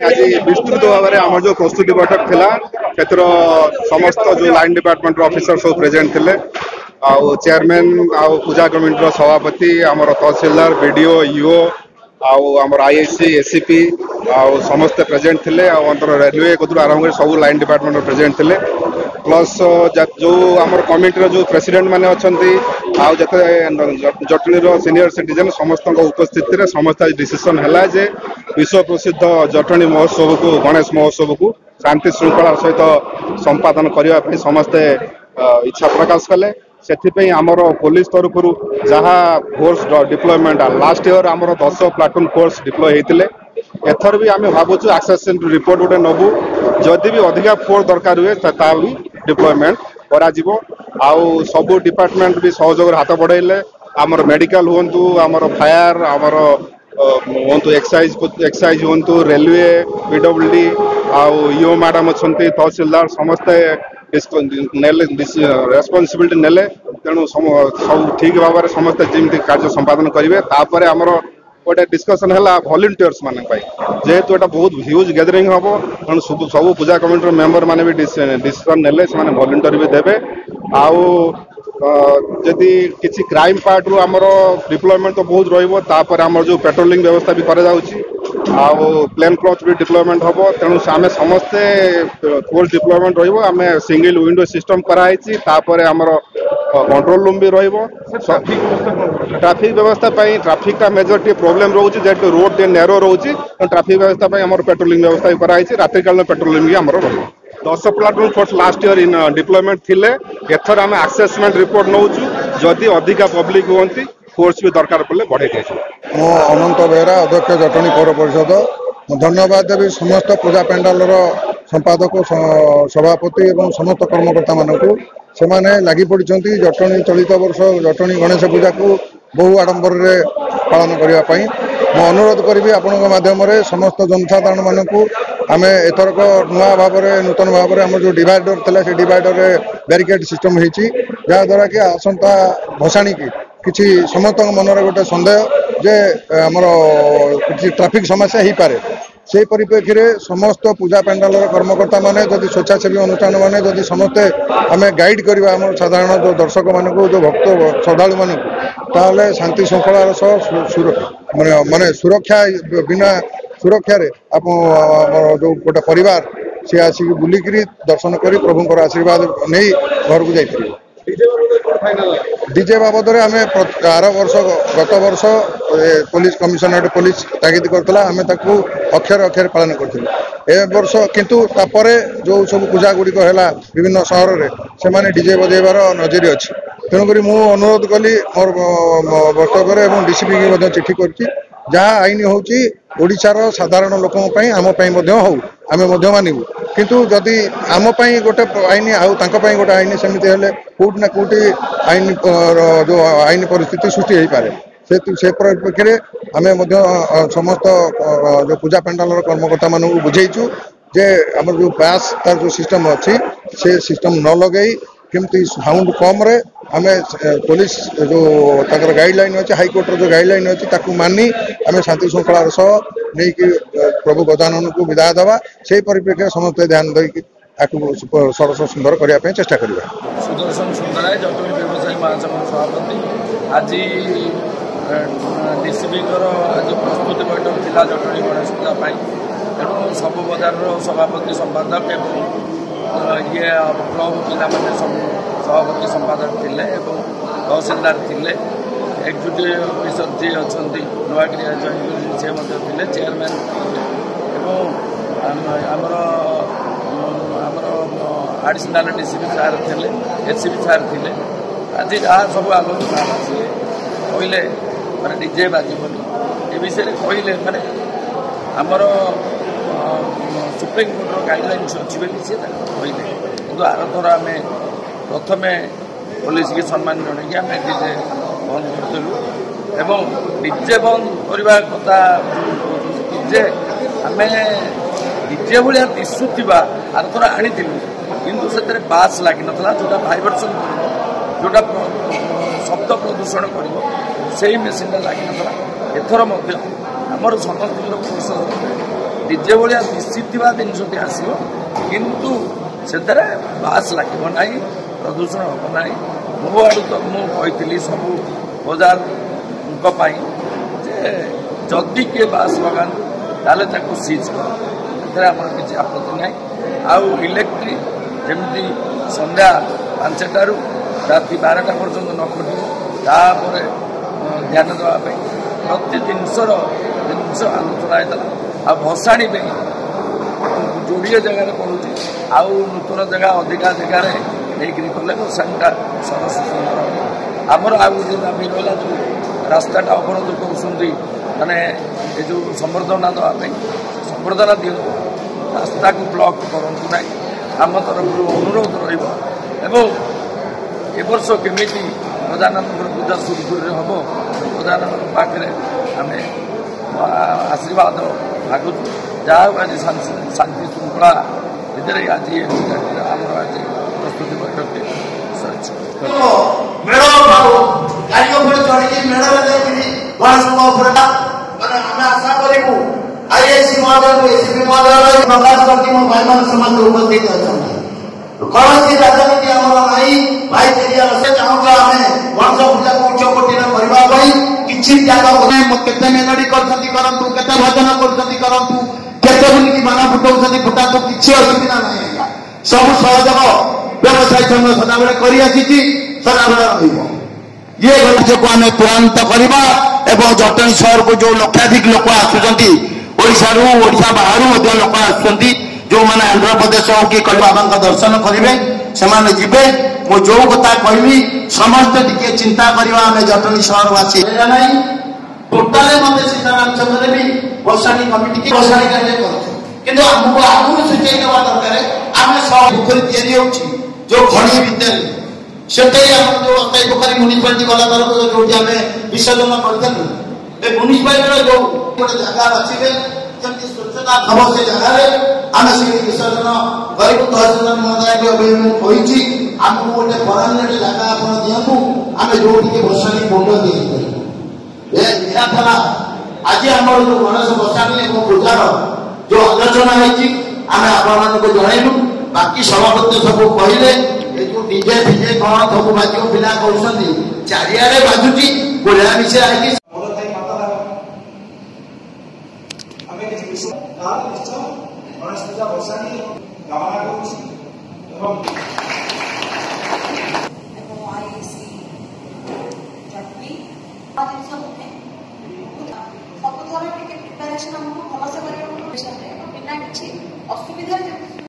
आज विस्तृत भाव में आम जो प्रस्तुति बैठक थिला समस्त जो लाइन डिपार्टमेंट ऑफिसर सब प्रेजेंट थे चेयरमैन पूजा कमिटी सभापति आमर तहसीलदार बीडीओ ईओ आमर आईएससी एससीपी समस्ते प्रेजेंट थे रेलवे कतु आरंभ कर सब लाइन डिपार्टमेंट प्रेजेंट थे प्लस जो आमर कमिटी जो प्रेसिडेंट माने अच्छे जटनी सीनियर सिटीजन समस्त उपस्थित समस्त डिसीजन है जे विश्व प्रसिद्ध जटनी महोत्सव को गणेश महोत्सव को शांति श्रृंखला सहित संपादन करने समस्ते इच्छा प्रकाश कले से आमर पुलिस तरफ जहाँ फोर्स डिप्लॉयमेंट लास्ट ईयर आमर 10 प्लाटून फोर्स डिप्लॉय होते एथर भी आम भावुँ एक्सेस रिपोर्ट गोटे नबू जदि भी अधिका फोर्स दरकार हुए भी डिप्लॉयमेंट करा सब डिपार्टमेंट भी सहयोग हाथ बढ़ाइले आमर मेडिकल हूँ आमर फायर आमर हूँ एक्साइज हूँ रेलवे पीडब्ल्यूडी ईओ मैडम अच्छा तहसीलदार समस्ते रेस्पॉन्सिबिलिटी नेले तेणु सब ठीक भाव में समस्ते जमी कार्य संपादन करेंगे तापर आमर गोटे डिस्कसन है वॉलंटियर्स मान जेहेतु एटा बहुत ह्यूज गैदरिंग हम तेणु सब पूजा कमिटी मेंबर माने भी डिसीजन नेले से वॉलंटियर भी देवे जदि किसी क्राइम पार्ट रू आमर डिप्लॉयमेंट तो बहुत रही आमर जो पेट्रोलिंग व्यवस्था भी करा प्लेन क्लॉथ भी डिप्लॉयमेंट हम तेणु आम समस्ते फोर्स डिप्लॉयमेंट रही सिंगल विंडो सिस्टम कराई आमर कंट्रोल रूम भी ट्रैफिक व्यवस्था ट्रैफिक का मेजर प्रोब्लेम रोचे जेहेतु रोड नैरो रोचे ट्रैफिक व्यवस्था आम पेट्रोलिंग व्यवस्था भी कराई रात्रिकाल पेट्रोलिंग भी आम 10 platoon force last year in deployment थिले एथर आम आसेसमेंट रिपोर्ट नौ जदि अधिका पब्लिक हमें फोर्स भी दरकार पड़े बढ़े मो अनंत बेहरा अध्यक्ष जटनी पौर परिषद धन्यवाद देवी समस्त पूजा पेंडाल संपादक सभापति और समस्त कर्मकर्ता मानक से लगी पड़ी जटनी चलित वर्ष जटनी गणेश पूजा को बहु आडंबर पालन करने मु अनुरोध करी आपण माध्यम समस्त जनसाधारण मानक आम एथरक नुआ भाव नूतन भाव में आम जो डिवाइडर थे से डिवाइडर बैरिकेड सिस्टम होती जहाद्वारा कि आसंता भसाणी की किसी समस्त मनर गोटे सन्देह जे आमर किसी ट्रैफिक समस्या हो पारे से परिप्रेक्षी में समस्त पूजा पेंडाल कर्मकर्ता माने जदि स्वेच्छासेवी अनुष्ठान माने जदि समस्ते आम गाइड करवा आम साधारण जो दर्शक मानक जो भक्त श्रद्धालु मानक ताहले शांति श्रृंखलार माने सुरक्षा बिना सुरक्षा आप जो गोटे परिवार सी आसिक बुलिक दर्शन कर प्रभुंर आशीर्वाद नहीं घर को जाइए डीजे बाबद आम आर वर्ष गत वर्ष पुलिस कमिशनरेट पुलिस तागिद करता आम अक्षर अक्षर पालन करूँ ए वर्ष किंतु तापर जो सब पूजा गुड़िक है विभिन्न सहर में से डीजे बजेबार नजरी अच्छी तेणुक मु अनुरोध कली मोर वक्तव्य और डीसीपी की चिठी कर जहाँ आईन होची ओडिशार साधारण लोक आम हो आम मानवु किंतु जदि आम गोटे आईन आउ गोटे आईन सेमती हेले कौटि ना कौटि आईन जो आईन परिस्थिति सृष्टि हो पारे से परिप्रेक्षी में आम समस्त जो पूजा पेंडाल कर्मकर्ता मान बुझेचु जे आम जो पास तार जो सिस्टम अच्छी से सिस्टम न लगे केमती साउंड कम रे आम पुलिस जो गाइडलाइन अच्छे हाईकोर्टर जो गाइडलाइन अच्छी मानी आम शांति श्रृंखलार सह नहीं कि प्रभु गजानन को विदाय देवा से परिप्रेक्षी समस्त ध्यान देकी सरस सुंदर करने चेष्टा करवा। सुदर्शन सुंदराय जटनी व्यवसायी महासंघ सभापति आज डीसीपी आज प्रस्तुति बैठक थिला जटनी गणेश पूजा तेणु सब बजार सभापति संपादक ये क्लब पिला मैंने सब सभापति संपादक थे तहसीलदार थे एक्जिक्यूटिव अफिसर जी अच्छा नुआगिरी जॉइन से चेयरमैन आमर आडिशनाल डीसीपी सार थे एससीपी सार थे आज जहाँ सब आलोचना कहले मैंने डीजे बाजबनी ये विषय कहले मैंने आमर सुप्रीम कोर्टर गाइडलाइंस अच्छी बोली सी कहले कि आर थर आम प्रथम पुलिस की सम्मान जन आम डीजे बंद करूँ एवं डीजे बंद करने कथा डीजे आम डीजे भाया दिशुवा आर थर आनी किंतु से बास लगी ना जोटा भाइब्रेसन जोटा शब्द प्रदूषण कर मेसीन लगी ना एथर आमर समस्त डीजे भाया निश्चित जिनसटी आसो किंतु से बास लगे ना प्रदूषण हम ना मो आड़ तो मुझे सब बजार जे जदि किए बास लगा सीज कर किसी आपत्ति ना आउ इलेक्ट्रिक जमी संध्या 5टारू राति 12टा पर्यंत न खटे ध्यान देवाई प्रति जिनस आलोचना होता आ भसाणी जोड़े जगार पड़ुଛି आउ नूतन जगह अधिका जगार कले भसाणीटा सरस सुंदर आमर आउ गोटे दाबी रहा जो रास्ताटा अवरोध कर माने ये जो संबर्धना देवाई संबर्धना दिंतु रास्ता को ब्लॉक करूँ ना आम तरफ अनुरोध रवर्ष केमी प्रधानमंत्री पूजा सुरखुरी हम प्रधानमंत्री पाखे आम आशीर्वाद मागुँ जहाँ आज शांति श्रृंखला भितर आज आम आज प्रस्तुति बैठक आईएसी महोदय एसीपी महोदय प्रकाश करती मो भाई मान समाज उपस्थित अच्छा कौन सी राजनीति आमर नाई भाई तेरिया से चाहूँगा हमें वर्ष पूजा को उच्च कोटि करबा पई किछि त्याग कमे केते मेलोडी करथि करंतु केते भजन करथि करंतु केते बुली माना फुटौथि फुटातो किछि असुविधा नाही सब सहयोग व्यवसाय संघ सदाबेले करि आसीछि सदाबेले रहइबो ये राज्य को हमें तुरंत करबा एवं जटणी शहर को जो लक्षाधिक लोक आसुचंती ओडिशा बाहर लोक आसुचंती जो मैंने आंध्र प्रदेश हो कि बाबा दर्शन करेंगे से जीवे मु जो कथा कहली समस्त टिके चिंता करवा आम जटणी सहरवासी टोटाल मत सीताराम भी भसाणी कमिटी की भसाणी कार्य कर आमको आगुरी सूचई देवा दरकार आम पोखरी या जो खड़ी भितर से जो अस्थायी पोखरी म्यूनिसिपालिटी गला तरफ जो आम विसर्जन कर म्यूनिसिपालिटी जो गोटे जगह अच्छे स्वच्छता हम से जगह आम से विसर्जन करूँ तहसीलदार महोदय भी आमको गोटे परमानेंट जगह आप दिंतु आम जो भसाणी कुंड दिया आज आम जो गणेश भसाणी पूजार जो आलोचना होती आम आप जनइलु बाकी सभापति सब कहले जो डीजे फिजे कौन सब बाजू पिला कर चारिड़े बाजुची गोला मिशा गणेश पूजा भसाणी कामना सबुथर प्रिपेरेसन आमको भलसे बिना किसी असुविधा